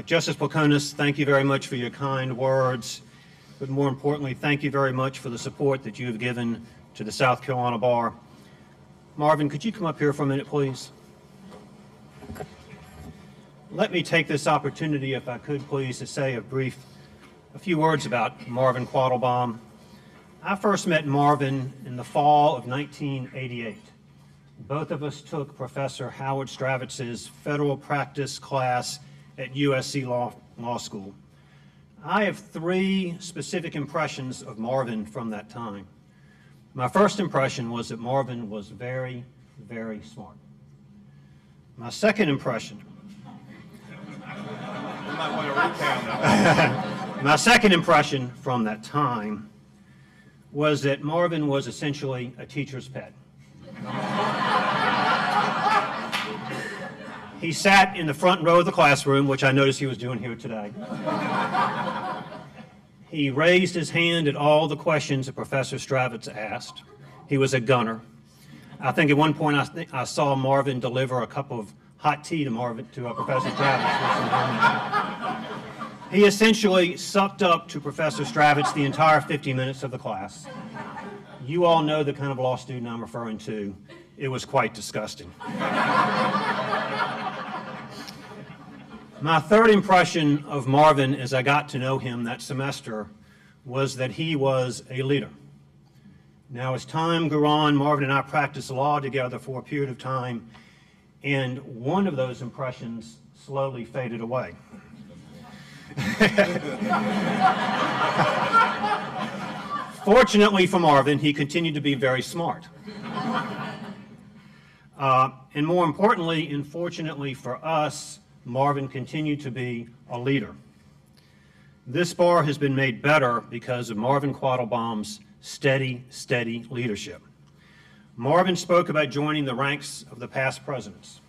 Justice Placonis, thank you very much for your kind words, but more importantly, thank you very much for the support that you have given to the South Carolina Bar. Marvin, could you come up here for a minute, please? Let me take this opportunity, if I could please, to say a few words about Marvin Quattlebaum. I first met Marvin in the fall of 1988. Both of us took Professor Howard Stravitz's federal practice class at USC Law School. I have three specific impressions of Marvin from that time. My first impression was that Marvin was very, very smart. My second impression my second impression from that time was that Marvin was essentially a teacher's pet. He sat in the front row of the classroom, which I noticed he was doing here today. He raised his hand at all the questions that Professor Stravitz asked. He was a gunner. I think at one point I saw Marvin deliver a cup of hot tea to Professor Stravitz. He essentially sucked up to Professor Stravitz the entire 50 minutes of the class. You all know the kind of law student I'm referring to. It was quite disgusting. My third impression of Marvin as I got to know him that semester was that he was a leader. Now, as time grew on, Marvin and I practiced law together for a period of time, and one of those impressions slowly faded away. Fortunately for Marvin, he continued to be very smart. And more importantly, and fortunately for us, Marvin continued to be a leader. This bar has been made better because of Marvin Quattlebaum's steady leadership. Marvin spoke about joining the ranks of the past presidents.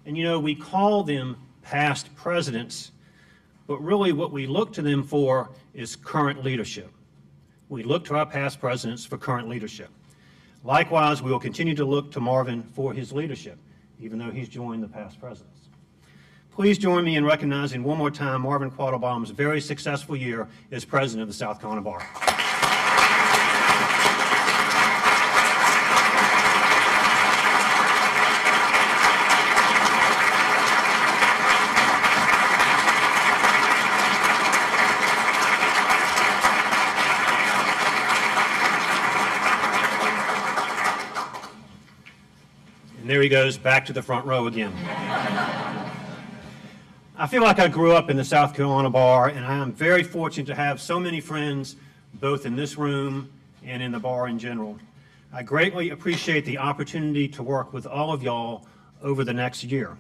And you know, we call them past presidents, but really what we look to them for is current leadership. We look to our past presidents for current leadership. Likewise, we will continue to look to Marvin for his leadership, even though he's joined the past presidents. Please join me in recognizing one more time Marvin Quattlebaum's very successful year as president of the South Carolina Bar. And there he goes back to the front row again. I feel like I grew up in the South Carolina Bar, and I am very fortunate to have so many friends both in this room and in the bar in general. I greatly appreciate the opportunity to work with all of y'all over the next year.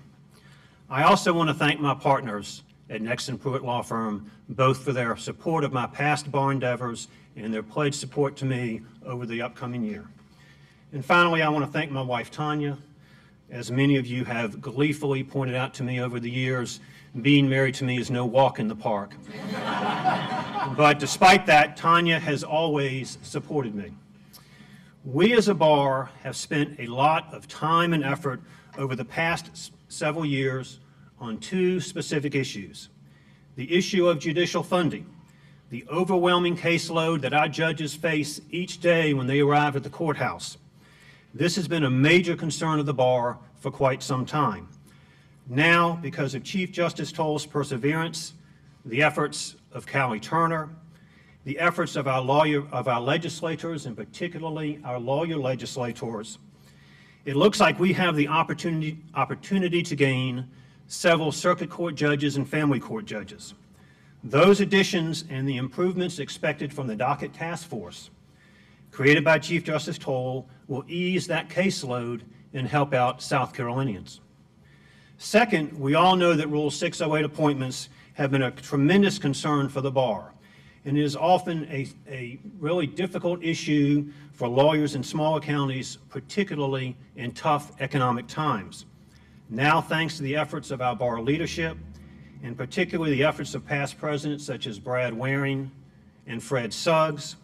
I also want to thank my partners at Nexon Pruitt Law Firm, both for their support of my past bar endeavors and their pledged support to me over the upcoming year. And finally, I want to thank my wife, Tanya. As many of you have gleefully pointed out to me over the years, being married to me is no walk in the park. But despite that, Tanya has always supported me. We as a bar have spent a lot of time and effort over the past several years on two specific issues. The issue of judicial funding, the overwhelming caseload that our judges face each day when they arrive at the courthouse. This has been a major concern of the bar for quite some time. Now, because of Chief Justice Toll's perseverance, the efforts of Callie Turner, the efforts of our legislators, and particularly our lawyer legislators, it looks like we have the opportunity to gain several circuit court judges and family court judges. Those additions and the improvements expected from the docket task force created by Chief Justice Toll will ease that caseload and help out South Carolinians. Second, we all know that Rule 608 appointments have been a tremendous concern for the bar, and it is often a really difficult issue for lawyers in smaller counties, particularly in tough economic times. Now, thanks to the efforts of our bar leadership, and particularly the efforts of past presidents such as Brad Waring and Fred Suggs,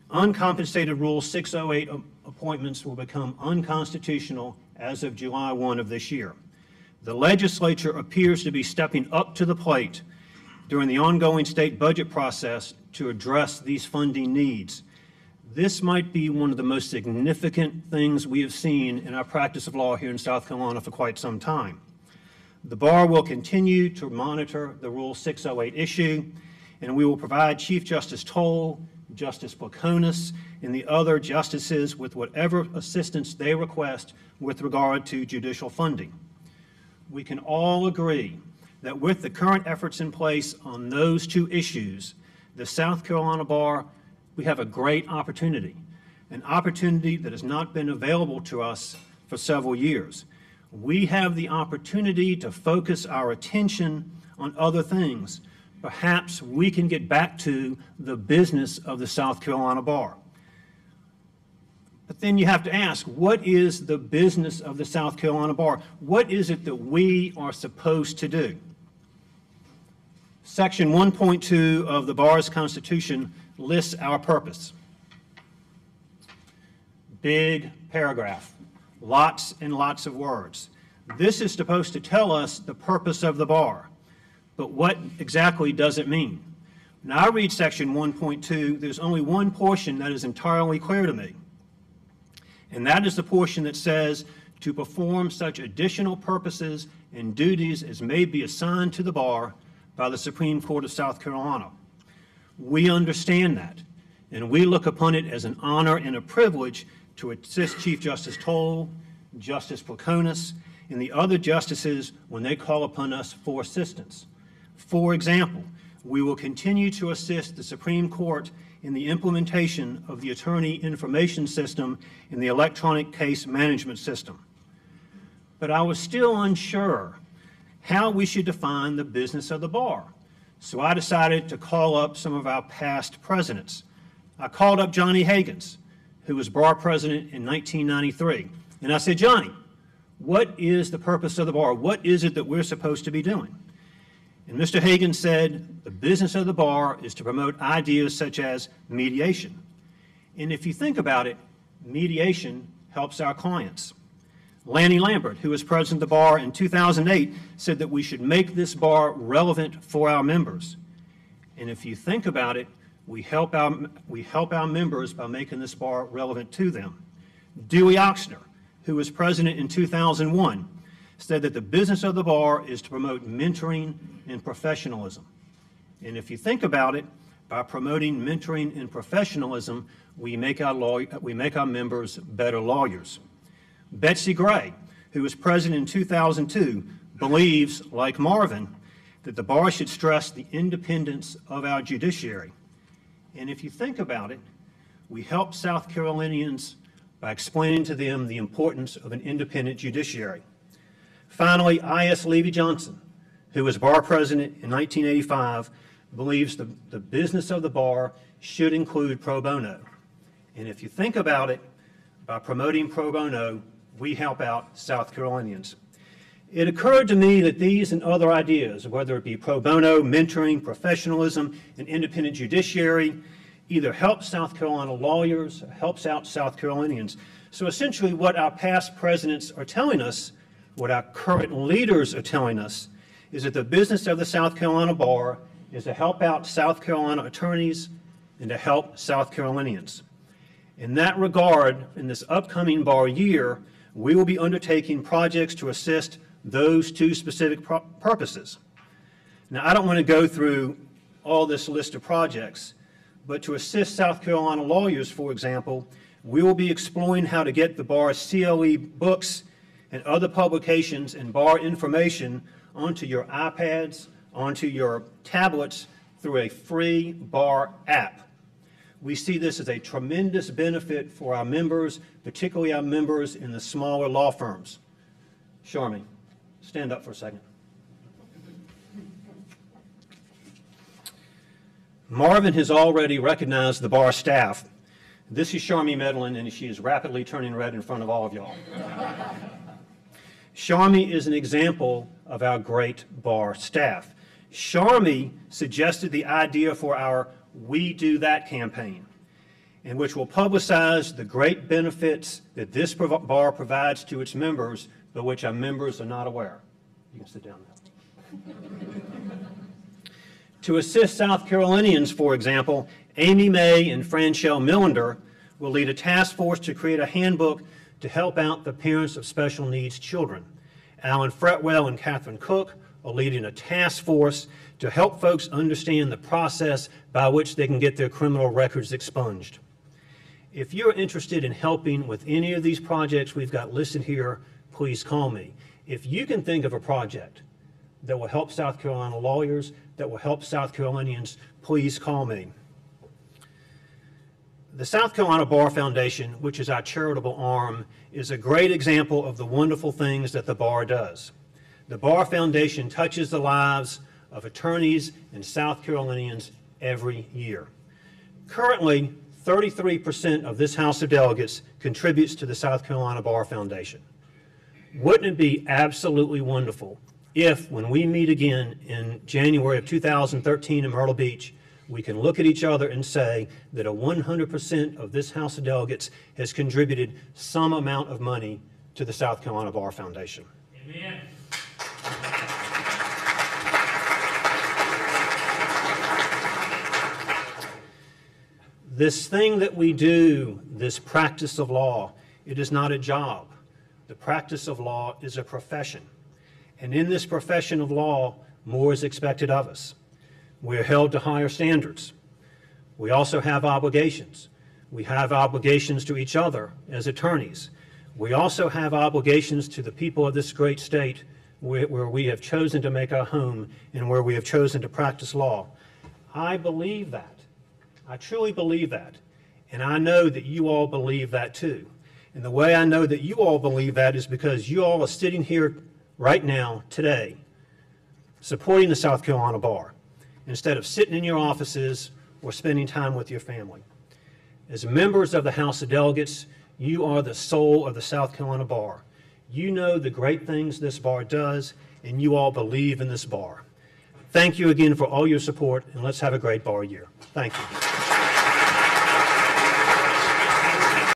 uncompensated Rule 608 appointments will become unconstitutional as of July 1 of this year. The legislature appears to be stepping up to the plate during the ongoing state budget process to address these funding needs. This might be one of the most significant things we have seen in our practice of law here in South Carolina for quite some time. The bar will continue to monitor the Rule 608 issue, and we will provide Chief Justice Toll, Justice Placonis, and the other justices with whatever assistance they request with regard to judicial funding. We can all agree that with the current efforts in place on those two issues, the South Carolina Bar, we have a great opportunity, an opportunity that has not been available to us for several years. We have the opportunity to focus our attention on other things. Perhaps we can get back to the business of the South Carolina Bar. But then you have to ask, what is the business of the South Carolina Bar? What is it that we are supposed to do? Section 1.2 of the Bar's Constitution lists our purpose. Big paragraph, lots and lots of words. This is supposed to tell us the purpose of the bar, but what exactly does it mean? When I read section 1.2, there's only one portion that is entirely clear to me, and that is the portion that says to perform such additional purposes and duties as may be assigned to the bar by the Supreme Court of South Carolina. We understand that, and we look upon it as an honor and a privilege to assist Chief Justice Toll, Justice Placonis, and the other justices when they call upon us for assistance. For example, we will continue to assist the Supreme Court in the implementation of the Attorney Information System and the Electronic Case Management System. But I was still unsure how we should define the business of the bar. So I decided to call up some of our past presidents. I called up Johnny Higgins, who was bar president in 1993. And I said, Johnny, what is the purpose of the bar? What is it that we're supposed to be doing? And Mr. Higgins said, the business of the bar is to promote ideas such as mediation. And if you think about it, mediation helps our clients. Lanny Lambert, who was president of the bar in 2008, said that we should make this bar relevant for our members. And if you think about it, we help our members by making this bar relevant to them. Dewey Oxner, who was president in 2001, said that the business of the bar is to promote mentoring and professionalism. And if you think about it, by promoting mentoring and professionalism, we make our members better lawyers. Betsy Gray, who was president in 2002, believes, like Marvin, that the bar should stress the independence of our judiciary. And if you think about it, we help South Carolinians by explaining to them the importance of an independent judiciary. Finally, I.S. Levy Johnson, who was bar president in 1985, believes the business of the bar should include pro bono. And if you think about it, by promoting pro bono, we help out South Carolinians. It occurred to me that these and other ideas, whether it be pro bono, mentoring, professionalism, and independent judiciary, either help South Carolina lawyers or helps out South Carolinians. So essentially what our past presidents are telling us, what our current leaders are telling us, is that the business of the South Carolina Bar is to help out South Carolina attorneys and to help South Carolinians. In that regard, in this upcoming bar year, we will be undertaking projects to assist those two specific purposes. Now, I don't want to go through all this list of projects, but to assist South Carolina lawyers, for example, we will be exploring how to get the bar's CLE books and other publications and bar information onto your iPads, onto your tablets through a free bar app. We see this as a tremendous benefit for our members, particularly our members in the smaller law firms. Charmy, stand up for a second. Marvin has already recognized the bar staff. This is Charmy Medlin, and she is rapidly turning red in front of all of y'all. Charmy is an example of our great bar staff. Charmy suggested the idea for our We Do That campaign, in which will publicize the great benefits that this bar provides to its members, but which our members are not aware. You can sit down now. To assist South Carolinians, for example, Amy May and Franchelle Millender will lead a task force to create a handbook to help out the parents of special needs children. Alan Fretwell and Catherine Cook are leading a task force to help folks understand the process by which they can get their criminal records expunged. If you're interested in helping with any of these projects we've got listed here, please call me. If you can think of a project that will help South Carolina lawyers, that will help South Carolinians, please call me. The South Carolina Bar Foundation, which is our charitable arm, is a great example of the wonderful things that the bar does. The Bar Foundation touches the lives of attorneys and South Carolinians every year. Currently, 33% of this House of Delegates contributes to the South Carolina Bar Foundation. Wouldn't it be absolutely wonderful if, when we meet again in January of 2013 in Myrtle Beach, we can look at each other and say that 100% of this House of Delegates has contributed some amount of money to the South Carolina Bar Foundation. Amen. This thing that we do, this practice of law, it is not a job. The practice of law is a profession. And in this profession of law, more is expected of us. We are held to higher standards. We also have obligations. We have obligations to each other as attorneys. We also have obligations to the people of this great state where we have chosen to make our home and where we have chosen to practice law. I believe that. I truly believe that. And I know that you all believe that too. And the way I know that you all believe that is because you all are sitting here right now, today, supporting the South Carolina Bar, instead of sitting in your offices or spending time with your family. As members of the House of Delegates, you are the soul of the South Carolina Bar. You know the great things this bar does, and you all believe in this bar. Thank you again for all your support, and let's have a great bar year. Thank you.